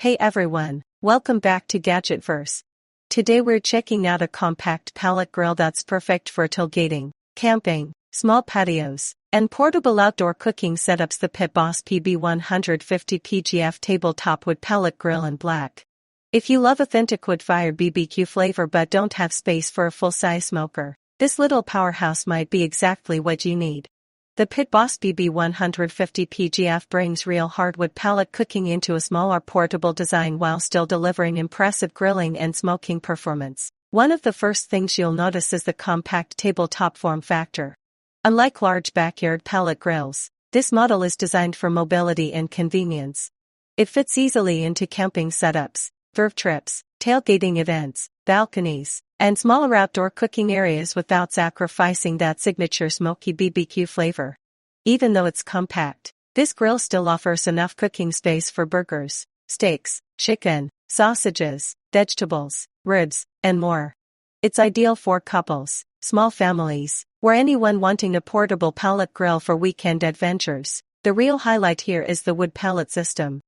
Hey everyone, welcome back to GadgetVerse. Today we're checking out a compact pellet grill that's perfect for tailgating, camping, small patios, and portable outdoor cooking setups. The PB150PPG tabletop wood pellet grill in black. If you love authentic wood-fired BBQ flavor but don't have space for a full-size smoker, this little powerhouse might be exactly what you need. The PB150PPG brings real hardwood pellet cooking into a smaller portable design while still delivering impressive grilling and smoking performance. One of the first things you'll notice is the compact tabletop form factor. Unlike large backyard pellet grills, this model is designed for mobility and convenience. It fits easily into camping setups, verve trips, tailgating events, balconies, and smaller outdoor cooking areas without sacrificing that signature smoky BBQ flavor. Even though it's compact, this grill still offers enough cooking space for burgers, steaks, chicken, sausages, vegetables, ribs, and more. It's ideal for couples, small families, or anyone wanting a portable pellet grill for weekend adventures. The real highlight here is the wood pellet system.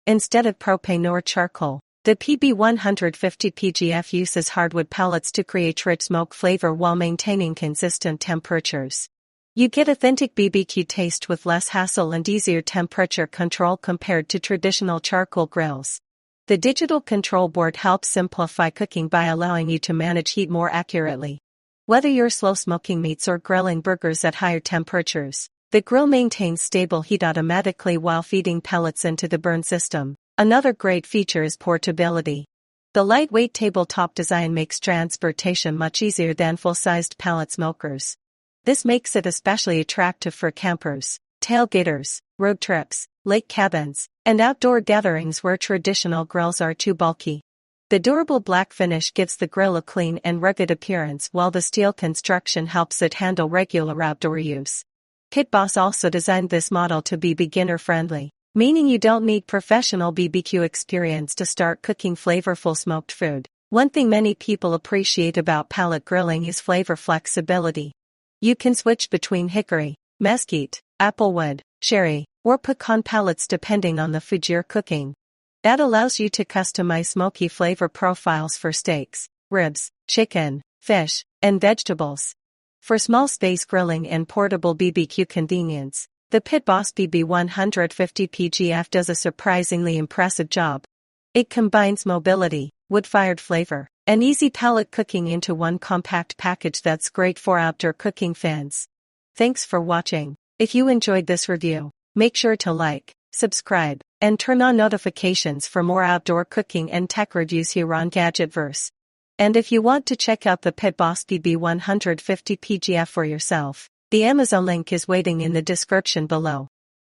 Instead of propane or charcoal, the PB150PPG uses hardwood pellets to create rich smoke flavor while maintaining consistent temperatures. You get authentic BBQ taste with less hassle and easier temperature control compared to traditional charcoal grills. The digital control board helps simplify cooking by allowing you to manage heat more accurately. Whether you're slow smoking meats or grilling burgers at higher temperatures, the grill maintains stable heat automatically while feeding pellets into the burn system. Another great feature is portability. The lightweight tabletop design makes transportation much easier than full-sized pellet smokers. This makes it especially attractive for campers, tailgaters, road trips, lake cabins, and outdoor gatherings where traditional grills are too bulky. The durable black finish gives the grill a clean and rugged appearance while the steel construction helps it handle regular outdoor use. Pit Boss also designed this model to be beginner-friendly, meaning you don't need professional BBQ experience to start cooking flavorful smoked food. One thing many people appreciate about pellet grilling is flavor flexibility. You can switch between hickory, mesquite, applewood, cherry, or pecan pellets depending on the food you're cooking. That allows you to customize smoky flavor profiles for steaks, ribs, chicken, fish, and vegetables. For small space grilling and portable BBQ convenience, the Pit Boss PB150PPG does a surprisingly impressive job. It combines mobility, wood-fired flavor, and easy pellet cooking into one compact package that's great for outdoor cooking fans. Thanks for watching. If you enjoyed this review, make sure to like, subscribe, and turn on notifications for more outdoor cooking and tech reviews here on GadgetVerse. And if you want to check out the Pit Boss PB150PPG for yourself, the Amazon link is waiting in the description below.